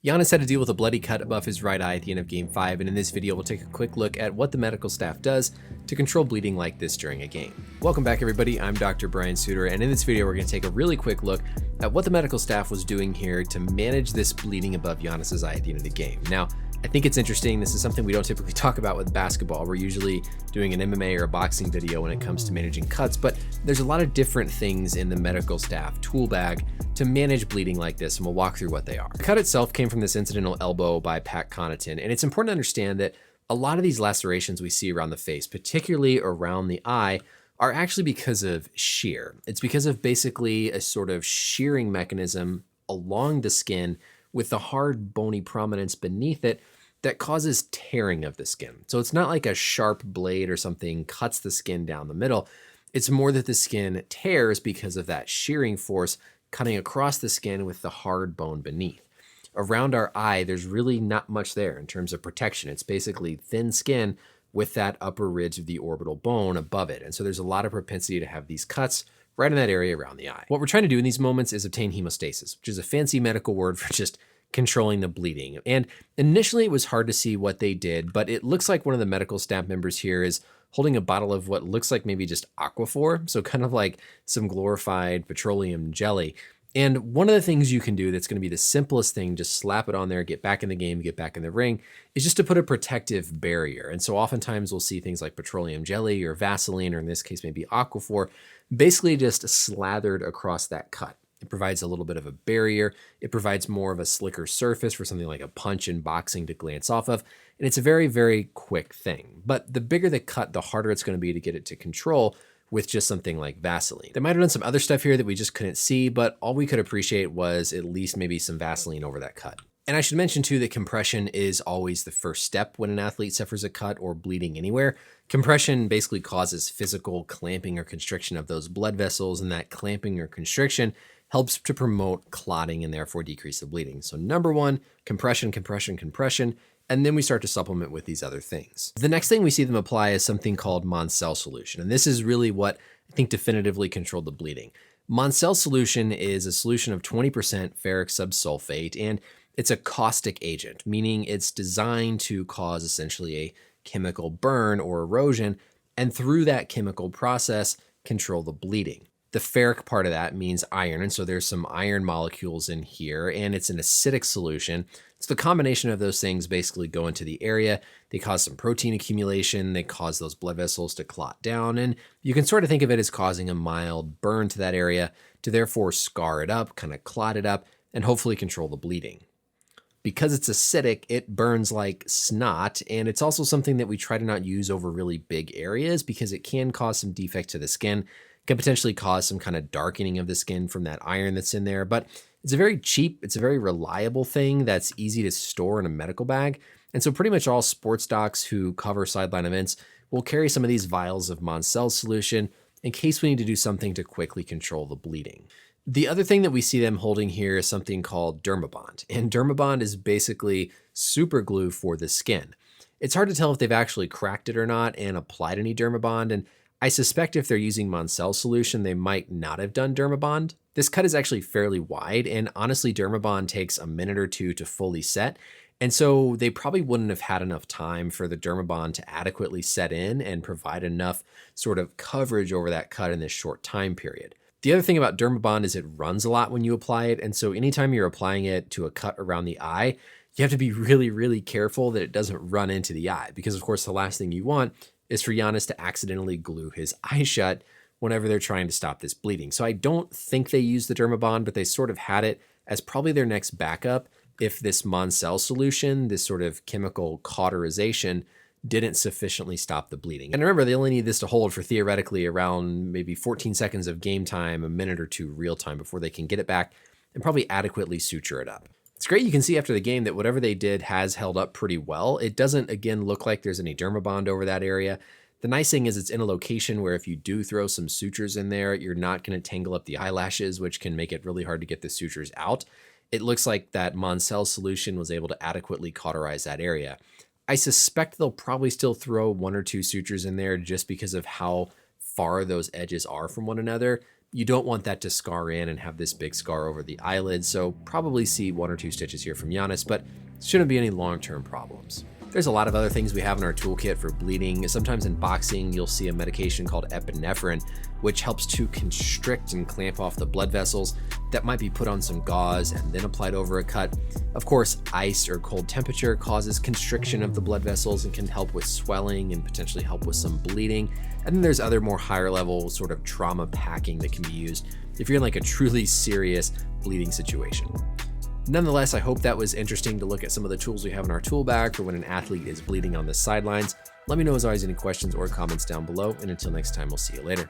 Giannis had to deal with a bloody cut above his right eye at the end of Game 5, and in this video we'll take a quick look at what the medical staff does to control bleeding like this during a game. Welcome back everybody, I'm Dr. Brian Sutterer, and in this video we're going to take a really quick look at what the medical staff was doing here to manage this bleeding above Giannis's eye at the end of the game. Now, I think it's interesting. This is something we don't typically talk about with basketball. We're usually doing an MMA or a boxing video when it comes to managing cuts, but there's a lot of different things in the medical staff tool bag to manage bleeding like this, and we'll walk through what they are. The cut itself came from this incidental elbow by Pat Connaughton, and it's important to understand that a lot of these lacerations we see around the face, particularly around the eye, are actually because of shear. It's because of basically a sort of shearing mechanism along the skin with the hard bony prominence beneath it that causes tearing of the skin. So it's not like a sharp blade or something cuts the skin down the middle. It's more that the skin tears because of that shearing force cutting across the skin with the hard bone beneath. Around our eye, there's really not much there in terms of protection. It's basically thin skin with that upper ridge of the orbital bone above it. And so there's a lot of propensity to have these cuts right in that area around the eye. What we're trying to do in these moments is obtain hemostasis, which is a fancy medical word for just controlling the bleeding. And initially it was hard to see what they did, but it looks like one of the medical staff members here is holding a bottle of what looks like maybe just Aquaphor, so kind of like some glorified petroleum jelly. And one of the things you can do that's going to be the simplest thing, just slap it on there, get back in the game, get back in the ring, is just to put a protective barrier. And so oftentimes we'll see things like petroleum jelly or Vaseline, or in this case maybe Aquaphor, basically just slathered across that cut. It provides a little bit of a barrier. It provides more of a slicker surface for something like a punch in boxing to glance off of. And it's a very, very quick thing. But the bigger the cut, the harder it's going to be to get it to control with just something like Vaseline. They might have done some other stuff here that we just couldn't see, but all we could appreciate was at least maybe some Vaseline over that cut. And I should mention too that compression is always the first step when an athlete suffers a cut or bleeding anywhere. Compression basically causes physical clamping or constriction of those blood vessels, and that clamping or constriction helps to promote clotting and therefore decrease the bleeding. So number one, compression, compression, compression, and then we start to supplement with these other things. The next thing we see them apply is something called Monsal Solution, and this is really what I think definitively controlled the bleeding. Monsal Solution is a solution of 20% ferric subsulfate, and it's a caustic agent, meaning it's designed to cause essentially a chemical burn or erosion, and through that chemical process, control the bleeding. The ferric part of that means iron, and so there's some iron molecules in here, and it's an acidic solution. So the combination of those things basically go into the area. They cause some protein accumulation, they cause those blood vessels to clot down, and you can sort of think of it as causing a mild burn to that area to therefore scar it up, kind of clot it up, and hopefully control the bleeding. Because it's acidic, it burns like snot, and it's also something that we try to not use over really big areas because it can cause some defect to the skin, can potentially cause some kind of darkening of the skin from that iron that's in there, but it's a very cheap, it's a very reliable thing that's easy to store in a medical bag. And so pretty much all sports docs who cover sideline events will carry some of these vials of Monsal Solution in case we need to do something to quickly control the bleeding. The other thing that we see them holding here is something called Dermabond, and Dermabond is basically super glue for the skin. It's hard to tell if they've actually cracked it or not and applied any Dermabond, and I suspect if they're using Monsal Solution, they might not have done Dermabond. This cut is actually fairly wide, and honestly, Dermabond takes a minute or two to fully set, and so they probably wouldn't have had enough time for the Dermabond to adequately set in and provide enough sort of coverage over that cut in this short time period. The other thing about Dermabond is it runs a lot when you apply it, and so anytime you're applying it to a cut around the eye, you have to be really, really careful that it doesn't run into the eye, because of course the last thing you want is for Giannis to accidentally glue his eye shut whenever they're trying to stop this bleeding. So I don't think they used the Dermabond, but they sort of had it as probably their next backup if this Monsal Solution, this sort of chemical cauterization, didn't sufficiently stop the bleeding. And remember, they only need this to hold for theoretically around maybe 14 seconds of game time, a minute or two real time before they can get it back and probably adequately suture it up. It's great you can see after the game that whatever they did has held up pretty well. It doesn't, again, look like there's any Dermabond over that area. The nice thing is it's in a location where if you do throw some sutures in there, you're not going to tangle up the eyelashes, which can make it really hard to get the sutures out. It looks like that Monsal Solution was able to adequately cauterize that area. I suspect they'll probably still throw one or two sutures in there just because of how far those edges are from one another, You don't want that to scar in and have this big scar over the eyelid, so probably see 1 or 2 stitches here from Giannis, but shouldn't be any long-term problems. There's a lot of other things we have in our toolkit for bleeding. Sometimes in boxing, you'll see a medication called epinephrine, which helps to constrict and clamp off the blood vessels. That might be put on some gauze and then applied over a cut. Of course, ice or cold temperature causes constriction of the blood vessels and can help with swelling and potentially help with some bleeding. And then there's other more higher level sort of trauma packing that can be used if you're in like a truly serious bleeding situation. Nonetheless, I hope that was interesting to look at some of the tools we have in our tool bag for when an athlete is bleeding on the sidelines. Let me know as always any questions or comments down below, and until next time, we'll see you later.